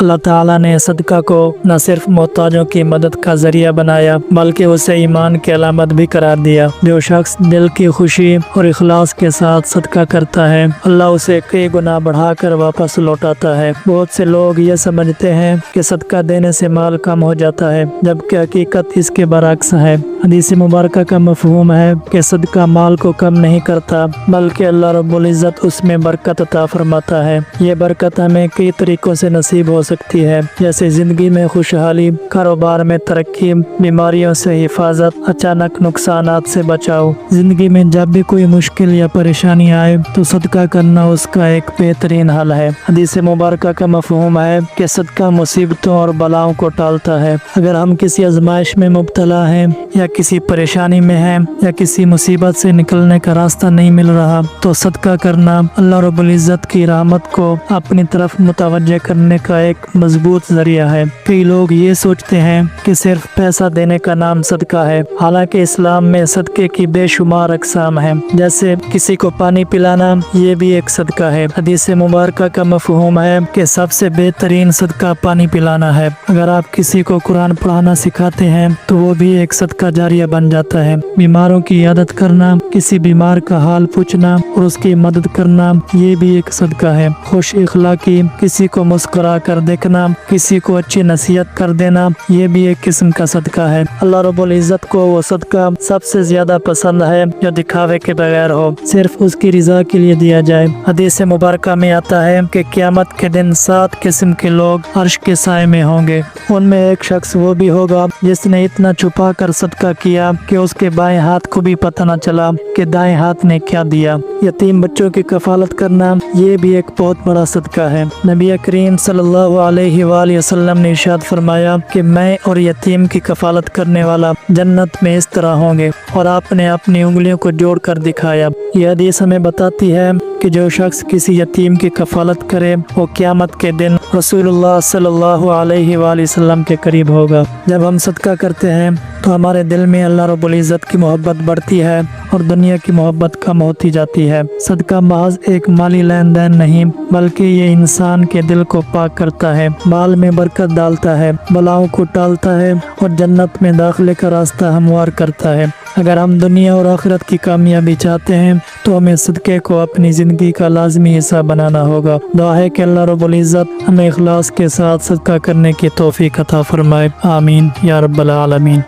اللہ تعالیٰ نے صدقہ کو نہ صرف محتاجوں کی مدد کا ذریعہ بنایا بلکہ اسے ایمان کی علامت بھی قرار دیا۔ جو شخص دل کی خوشی اور اخلاص کے ساتھ صدقہ کرتا ہے اللہ اسے کئی گنا بڑھا کر واپس لوٹاتا ہے۔ بہت سے لوگ یہ سمجھتے ہیں کہ صدقہ دینے سے مال کم ہو جاتا ہے جبکہ حقیقت اس کے برعکس ہے۔ حدیث مبارکہ کا مفہوم ہے کہ صدقہ مال کو کم نہیں کرتا بلکہ اللہ رب العزت اس میں برکت عطا فرماتا ہے۔ یہ برکت ہمیں کئی طریقوں سے نصیب ہو سکتی ہے، جیسے زندگی میں خوشحالی، کاروبار میں ترقی، بیماریوں سے حفاظت، اچانک نقصانات سے بچاؤ۔ زندگی میں جب بھی کوئی مشکل یا پریشانی آئے تو صدقہ کرنا اس کا ایک بہترین حل ہے۔ حدیث مبارکہ کا مفہوم ہے کہ صدقہ مصیبتوں اور بلاؤں کو ٹالتا ہے۔ اگر ہم کسی آزمائش میں مبتلا ہیں یا کسی پریشانی میں ہیں یا کسی مصیبت سے نکلنے کا راستہ نہیں مل رہا تو صدقہ کرنا اللہ رب العزت کی رحمت کو اپنی طرف متوجہ کرنے کا ایک مضبوط ذریعہ ہے۔ کئی لوگ یہ سوچتے ہیں کہ صرف پیسہ دینے کا نام صدقہ ہے، حالانکہ اسلام میں صدقے کی بے شمار اقسام ہیں، جیسے کسی کو پانی پلانا یہ بھی ایک صدقہ ہے۔ حدیث مبارکہ کا مفہوم ہے کہ سب سے بہترین صدقہ پانی پلانا ہے۔ اگر آپ کسی کو قرآن پڑھانا سکھاتے ہیں تو وہ بھی ایک صدقہ جاریہ بن جاتا ہے۔ بیماروں کی عیادت کرنا، کسی بیمار کا حال پوچھنا اور اس کی مدد کرنا یہ بھی ایک صدقہ ہے۔ خوش اخلاقی، کسی کو مسکرا کر دیکھنا، کسی کو اچھی نصیحت کر دینا یہ بھی ایک قسم کا صدقہ ہے۔ اللہ رب العزت کو وہ صدقہ سب سے زیادہ پسند ہے جو دکھاوے کے بغیر ہو، صرف اس کی رضا کے لیے دیا جائے۔ حدیث مبارکہ میں آتا ہے کہ قیامت کے دن 7 قسم کے لوگ عرش کے سائے میں ہوں گے۔ ان میں ایک شخص وہ بھی ہوگا جس نے اتنا چھپا کر صدقہ کیا کہ اس کے بائیں ہاتھ کو بھی پتہ نہ چلا کہ دائیں ہاتھ نے کیا دیا۔ یتیم بچوں کی کفالت کرنا یہ بھی ایک بہت بڑا صدقہ ہے۔ نبی کریم صلی اللہ علیہ وآلہ وسلم نے ارشاد فرمایا کہ میں اور یتیم کی کفالت کرنے والا جنت میں اس طرح ہوں گے، اور آپ نے اپنی انگلیوں کو جوڑ کر دکھایا۔ یہ حدیث ہمیں بتاتی ہے کہ جو شخص کسی یتیم کی کفالت کرے وہ قیامت کے دن رسول اللہ صلی اللہ علیہ وآلہ وسلم کے قریب ہوگا۔ جب ہم صدقہ کرتے ہیں تو ہمارے دل میں اللہ رب العزت کی محبت بڑھتی ہے اور دنیا کی محبت کم ہوتی جاتی ہے۔ صدقہ محض ایک مالی لین دین نہیں بلکہ یہ انسان کے دل کو پاک کرتا ہے، مال میں برکت ڈالتا ہے، بلاؤں کو ٹالتا ہے اور جنت میں داخلے کا راستہ ہموار کرتا ہے۔ اگر ہم دنیا اور آخرت کی کامیابی چاہتے ہیں تو ہمیں صدقے کو اپنی زندگی کا لازمی حصہ بنانا ہوگا۔ دعا ہے کہ اللہ رب العزت ہمیں اخلاص کے ساتھ صدقہ کرنے کی توفیق عطا فرمائے، آمین یا رب العالمین۔